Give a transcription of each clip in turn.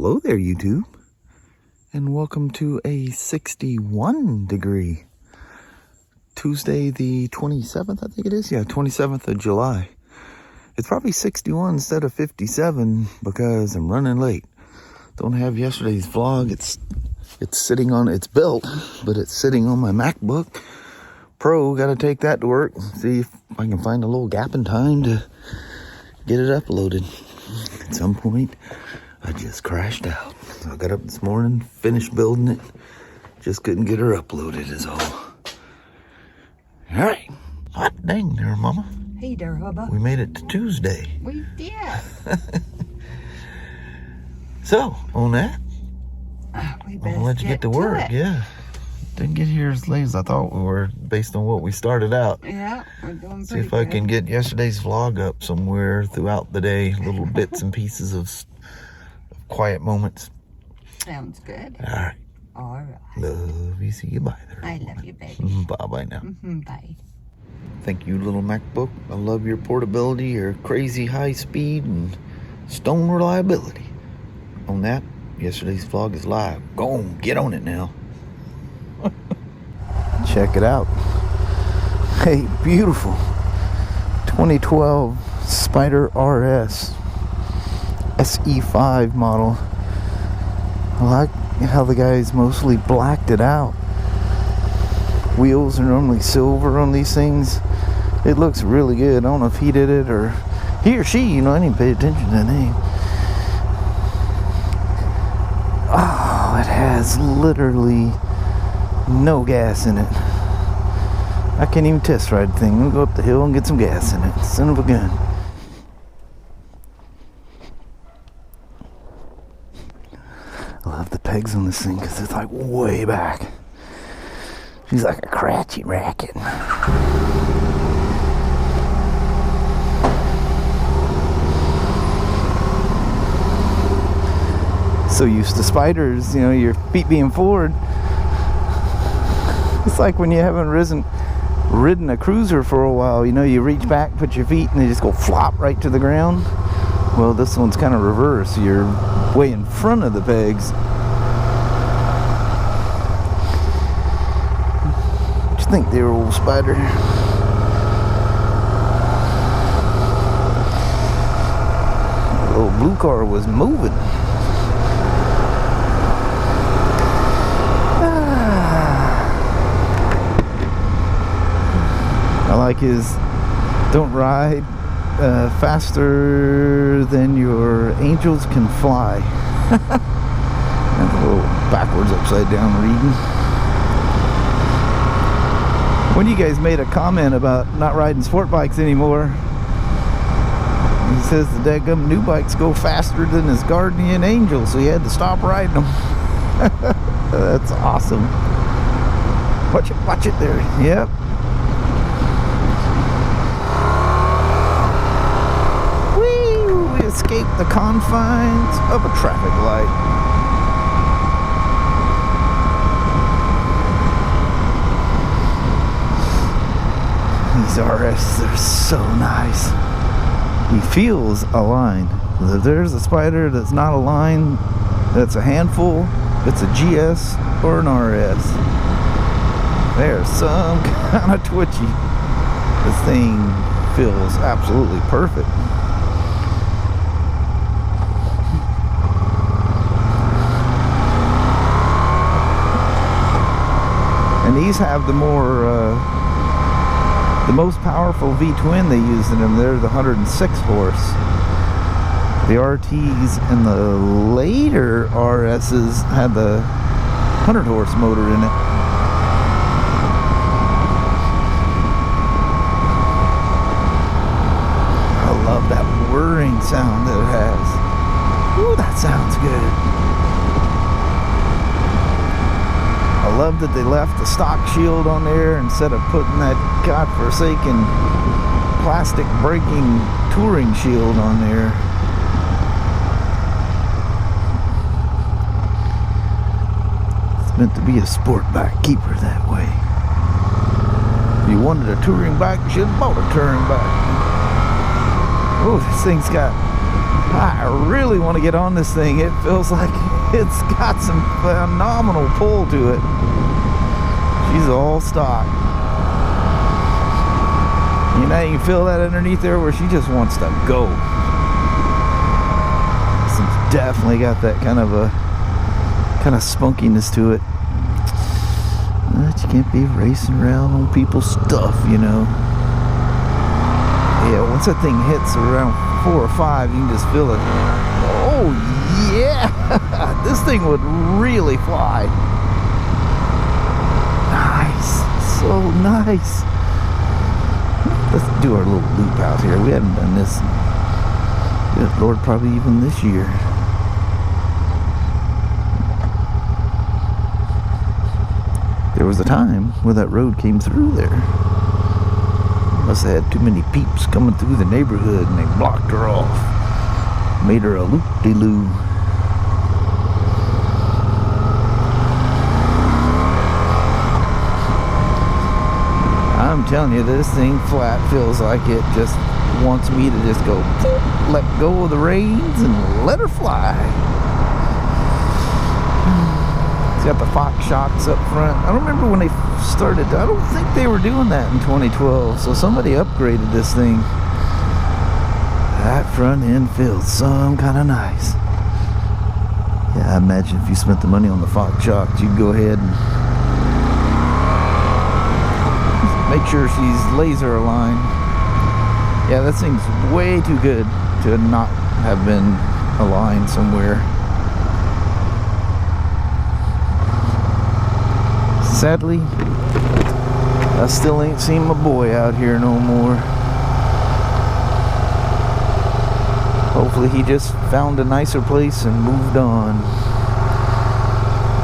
Hello there, YouTube, and welcome to a 61 degree Tuesday the 27th, I think it is. Yeah, 27th of July. It's probably 61 instead of 57 because I'm running late. Don't have yesterday's vlog. It's sitting on, it's built, but it's sitting on my MacBook Pro. Got to take that to work. See if I can find a little gap in time to get it uploaded. At some point, I just crashed out. So I got up this morning, finished building it. Just couldn't get her uploaded is all. All right. Hot dang there, Mama. Hey there, hubba. We made it to Tuesday. We did. So, on that, We better I'll let you get to work. Yeah. Didn't get here as late as I thought we were based on what we started out. Yeah, we're doing See pretty if I good. can get yesterday's vlog up somewhere throughout the day. Little bits and pieces of quiet moments. Sounds good. All right. All right. Love you. See you. Bye there. I love you, baby. Bye-bye now. Bye. Thank you, little MacBook. I love your portability, your crazy high speed, and stone reliability. On that, yesterday's vlog is live. Go on, get on it now. Check it out. Hey, beautiful 2012 Spyder RS SE5 model. I like how the guys mostly blacked it out. Wheels are normally silver on these things. It looks really good. I don't know if he did it or he or she, you know, I didn't pay attention to the name. Oh, it has literally no gas in it. I can't even test ride the thing. I'm gonna go up the hill and get some gas in it. Son of a gun. I love the pegs on this thing because it's like way back. She's like a cratchy racket. So used to Spyders, you know, your feet being forward. It's like when you haven't ridden a cruiser for a while, you know, you reach back, put your feet, and they just go flop right to the ground. Well, this one's kind of reverse. You're way in front of the pegs. What do you think there, old Spyder? The little blue car was moving. I like his don't ride faster than your angels can fly. And a little backwards upside down reading. One of you guys made a comment about not riding sport bikes anymore. He says the daggum new bikes go faster than his guardian angel, so he had to stop riding them. That's awesome. Watch it there. Yep. Escape the confines of a traffic light. These RS are so nice. He feels aligned. If there's a Spyder that's not aligned, that's a handful. It's a GS or an RS. There's some kind of twitchy. This thing feels absolutely perfect. And these have the most powerful V-twin they use in them. They're the 106 horse. The RTs and the later RSs had the 100 horse motor in it. I love that whirring sound that it has. Ooh, that sounds good. I love that they left the stock shield on there instead of putting that godforsaken plastic braking touring shield on there. It's meant to be a sport bike keeper that way. If you wanted a touring bike, you should have bought a touring bike. Oh, this thing's got I really want to get on this thing. It feels like it's got some phenomenal pull to it. She's all stock. You know, you can feel that underneath there where she just wants to go. It's definitely got that kind of spunkiness to it. But you can't be racing around on people's stuff, you know. Yeah, once that thing hits around 4 or 5, you can just feel it. Oh yeah, this thing would really fly. Nice, so nice. Let's do our little loop out here. We haven't done this, good Lord, probably even this year. There was a time where that road came through there. Must have had too many peeps coming through the neighborhood and they blocked her off. Made her a loop-de-loo. I'm telling you, this thing flat feels like it just wants me to just go, let go of the reins and let her fly. It's got the Fox shocks up front. I don't remember when they started. I don't think they were doing that in 2012. So somebody upgraded this thing. That front end feels some kind of nice. Yeah, I imagine if you spent the money on the Fox shocks, you'd go ahead and make sure she's laser aligned. Yeah, that thing's way too good to not have been aligned somewhere. Sadly, I still ain't seen my boy out here no more. Hopefully he just found a nicer place and moved on.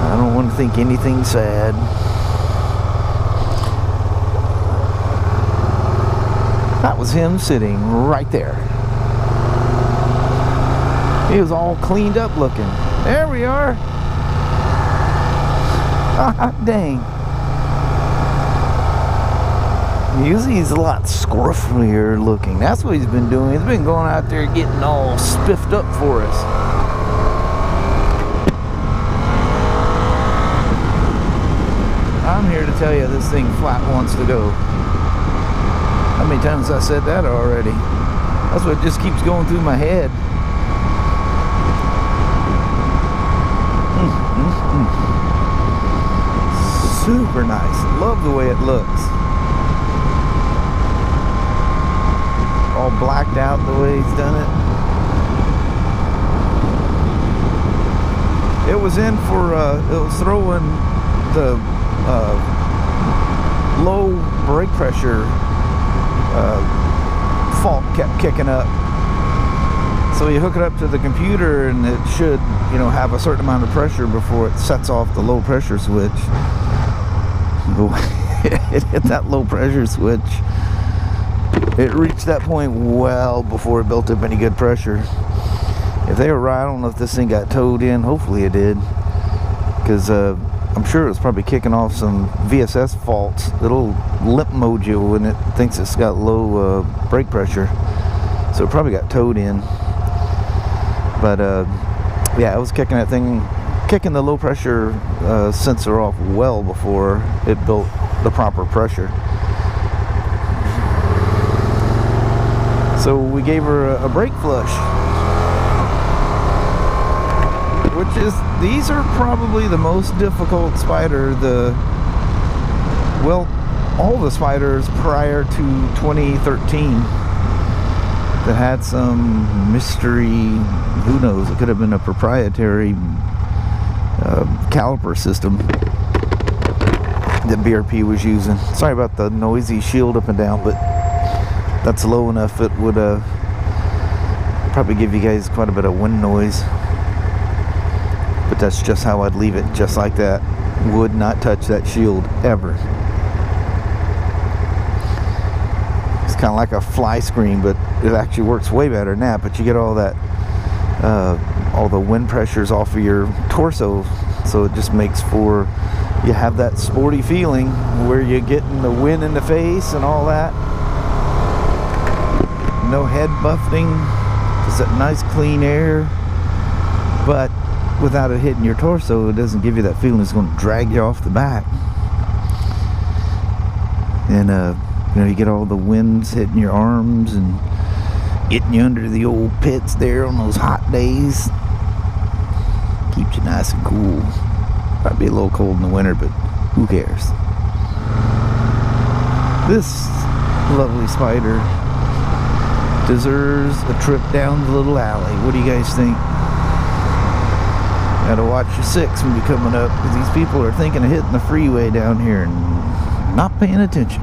I don't want to think anything sad. That was him sitting right there. He was all cleaned up looking. There we are. Ah, dang. Usually he's a lot scruffier looking. That's what he's been doing. He's been going out there getting all spiffed up for us. I'm here to tell you this thing flat wants to go. How many times I said that already? That's what just keeps going through my head. Super nice. Love the way it looks. All blacked out the way he's done it. It was in for, it was throwing the low brake pressure fault kept kicking up. So you hook it up to the computer and it should, you know, have a certain amount of pressure before it sets off the low pressure switch. It hit that low pressure switch. It reached that point well before it built up any good pressure. If they were right, I don't know if this thing got towed in. Hopefully it did, because I'm sure it was probably kicking off some VSS faults. It'll limp mojo when it thinks it's got low brake pressure, so it probably got towed in. But yeah, I was kicking that thing, kicking the low pressure sensor off well before it built the proper pressure. So we gave her a brake flush, which is, these are probably the most difficult Spyder. Well, all the Spyders prior to 2013 that had some mystery, who knows, it could have been a proprietary caliper system that BRP was using. Sorry about the noisy shield up and down, but that's low enough it would probably give you guys quite a bit of wind noise. But that's just how I'd leave it, just like that. Would not touch that shield ever. It's kind of like a fly screen, but it actually works way better than that. But you get all that, all the wind pressures off of your torso, so it just makes for, you have that sporty feeling where you're getting the wind in the face and all that. No head buffeting. Just that nice clean air, but without it hitting your torso, it doesn't give you that feeling it's going to drag you off the back. And you know, you get all the winds hitting your arms and getting you under the old pits there on those hot days. Keeps you nice and cool. Probably be a little cold in the winter, but who cares? This lovely Spyder deserves a trip down the little alley. What do you guys think? Gotta watch your six when you're coming up, because these people are thinking of hitting the freeway down here and not paying attention.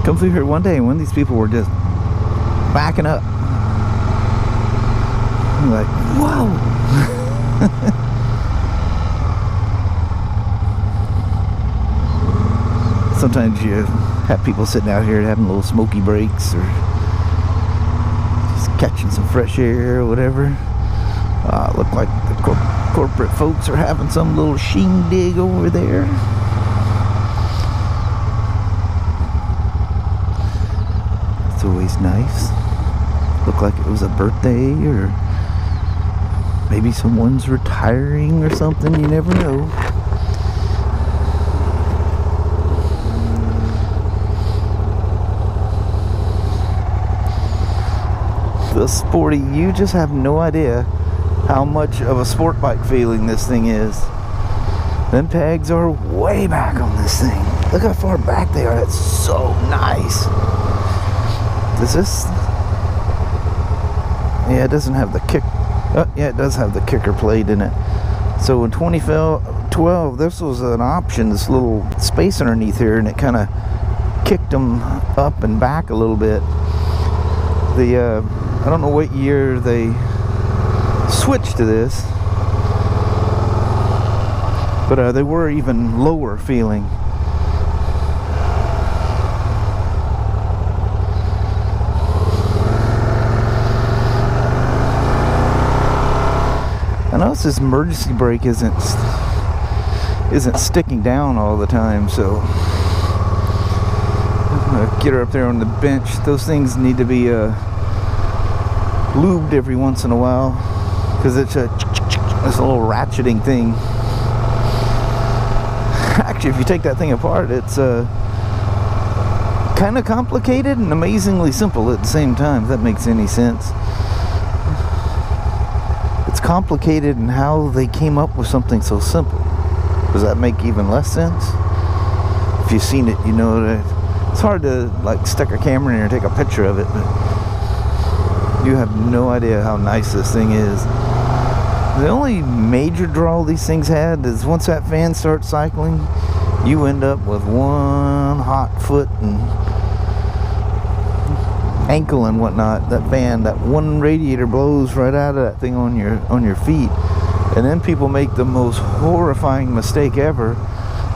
Come through here one day and when these people were just backing up. I'm like, whoa! Sometimes you have people sitting out here having little smoky breaks or just catching some fresh air or whatever. Look like the corporate folks are having some little shindig over there. It's always nice. Look like it was a birthday, or maybe someone's retiring or something. You never know. The sporty, you just have no idea how much of a sport bike feeling this thing is. Them pegs are way back on this thing. Look how far back they are. That's so nice. Does this? Yeah, it doesn't have the kick. Oh, yeah, it does have the kicker plate in it. So in 2012, this was an option, this little space underneath here, and it kind of kicked them up and back a little bit. I don't know what year they switched to this, but they were even lower feeling. I notice this emergency brake isn't sticking down all the time, so I'm gonna get her up there on the bench. Those things need to be lubed every once in a while, because it's this little ratcheting thing. Actually, if you take that thing apart, it's kind of complicated and amazingly simple at the same time, if that makes any sense. It's complicated in how they came up with something so simple. Does that make even less sense? If you've seen it, you know that it's hard to like stick a camera in here and take a picture of it, but you have no idea how nice this thing is. The only major draw these things had is once that fan starts cycling, you end up with one hot foot and ankle and whatnot. That fan, that one radiator blows right out of that thing on your feet. And then people make the most horrifying mistake ever,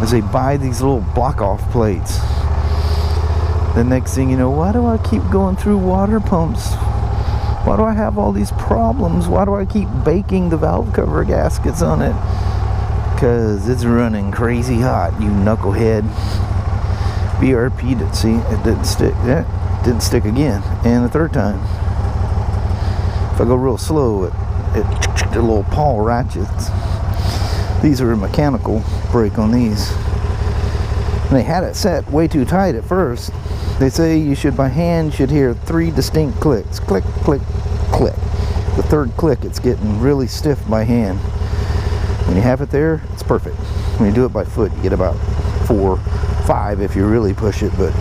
is they buy these little block off plates. The next thing you know, why do I keep going through water pumps? Why do I have all these problems? Why do I keep baking the valve cover gaskets on it? Because it's running crazy hot, you knucklehead. BRP'd it, see, it didn't stick. Yeah, didn't stick again, and the third time. If I go real slow, the little pawl ratchets. These are a mechanical brake on these. And they had it set way too tight at first. They say you should, by hand, should hear 3 distinct clicks. Click, click, click. The third click, it's getting really stiff by hand. When you have it there, it's perfect. When you do it by foot, you get about 4, 5 if you really push it, but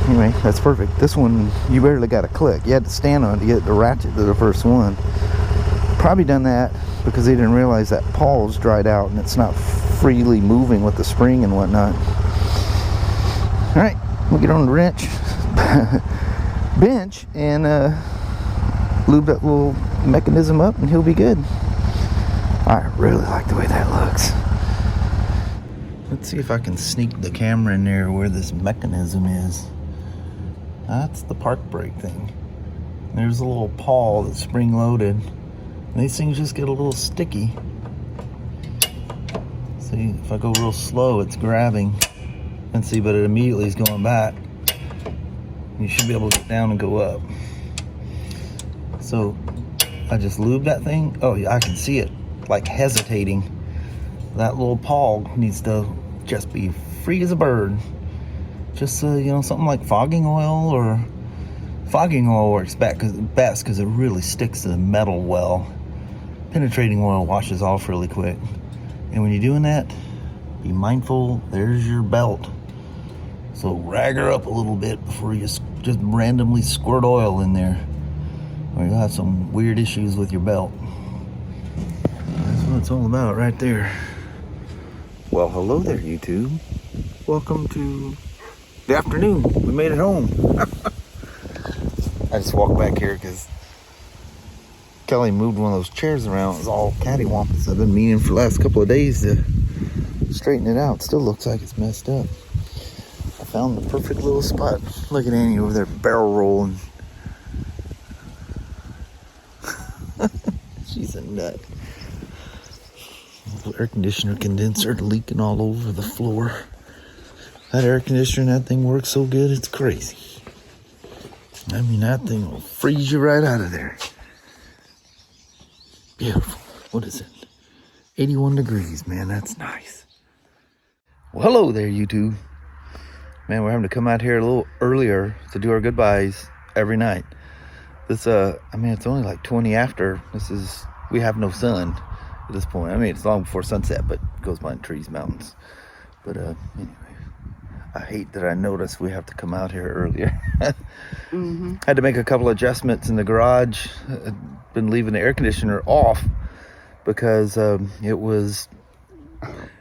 anyway, that's perfect. This one, you barely got a click. You had to stand on it to get the ratchet to the first one. Probably done that because they didn't realize that paw's dried out and it's not freely moving with the spring and whatnot. All right, we'll get on the wrench, bench, and lube that little mechanism up, and he'll be good. I really like the way that looks. Let's see if I can sneak the camera in there where this mechanism is. That's the park brake thing. There's a little pawl that's spring loaded. And these things just get a little sticky. See, if I go real slow, it's grabbing. And see, but it immediately is going back. You should be able to get down and go up. So I just lube that thing. Oh yeah, I can see it like hesitating. That little paw needs to just be free as a bird. Just you know, something like fogging oil, or fogging oil works best because it really sticks to the metal well. Penetrating oil washes off really quick. And when you're doing that, be mindful, there's your belt. So rag her up a little bit before you just randomly squirt oil in there, or you'll have some weird issues with your belt. That's what it's all about right there. Well, hello there, YouTube. Welcome to the afternoon. We made it home. I just walked back here because Kelly moved one of those chairs around. It was all cattywampus. I've been meaning for the last couple of days to straighten it out. Still looks like it's messed up. I found the perfect little spot. Look at Annie over there barrel rolling. She's a nut. The air conditioner condenser leaking all over the floor. That air conditioner, that thing works so good, it's crazy. I mean, that thing will freeze you right out of there. Beautiful. What is it? 81 degrees, man. That's nice. Well, hello there, YouTube. Man, we're having to come out here a little earlier to do our goodbyes every night. This, I mean, it's only like 20 after. We have no sun at this point. I mean, it's long before sunset, but it goes behind trees, mountains. But, anyway, I hate that I noticed we have to come out here earlier. Had to make a couple adjustments in the garage. I'd been leaving the air conditioner off because it was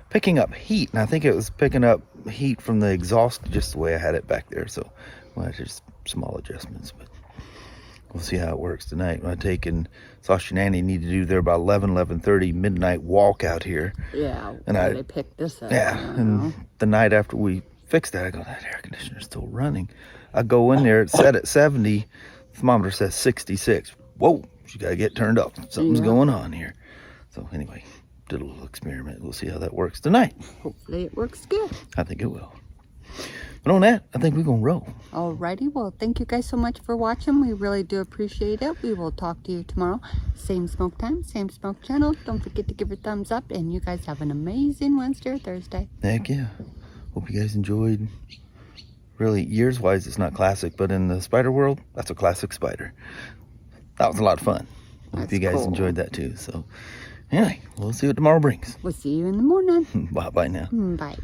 picking up heat, and I think it was picking up heat from the exhaust just the way I had it back there. So, well, just small adjustments, but we'll see how it works tonight. When I take and Sasha and Annie need to do their about 11:30 midnight walk out here. Yeah, and they picked this up. Yeah, and the night after we fixed that, I go, that air conditioner's still running. I go in there, it's set at 70, thermometer says 66. Whoa, you gotta get turned up. Something's going on here. So anyway, did a little experiment. We'll see how that works tonight. Hopefully it works good. I think it will. But on that, I think we're gonna roll. Alrighty, well, thank you guys so much for watching. We really do appreciate it. We will talk to you tomorrow. Same smoke time, same smoke channel. Don't forget to give a thumbs up, and you guys have an amazing Wednesday or Thursday. Heck yeah. Hope you guys enjoyed. Really, years-wise, it's not classic, but in the Spyder world, that's a classic Spyder. That was a lot of fun. Hope you guys enjoyed that too. So, anyway, we'll see what tomorrow brings. We'll see you in the morning. Bye now. Bye.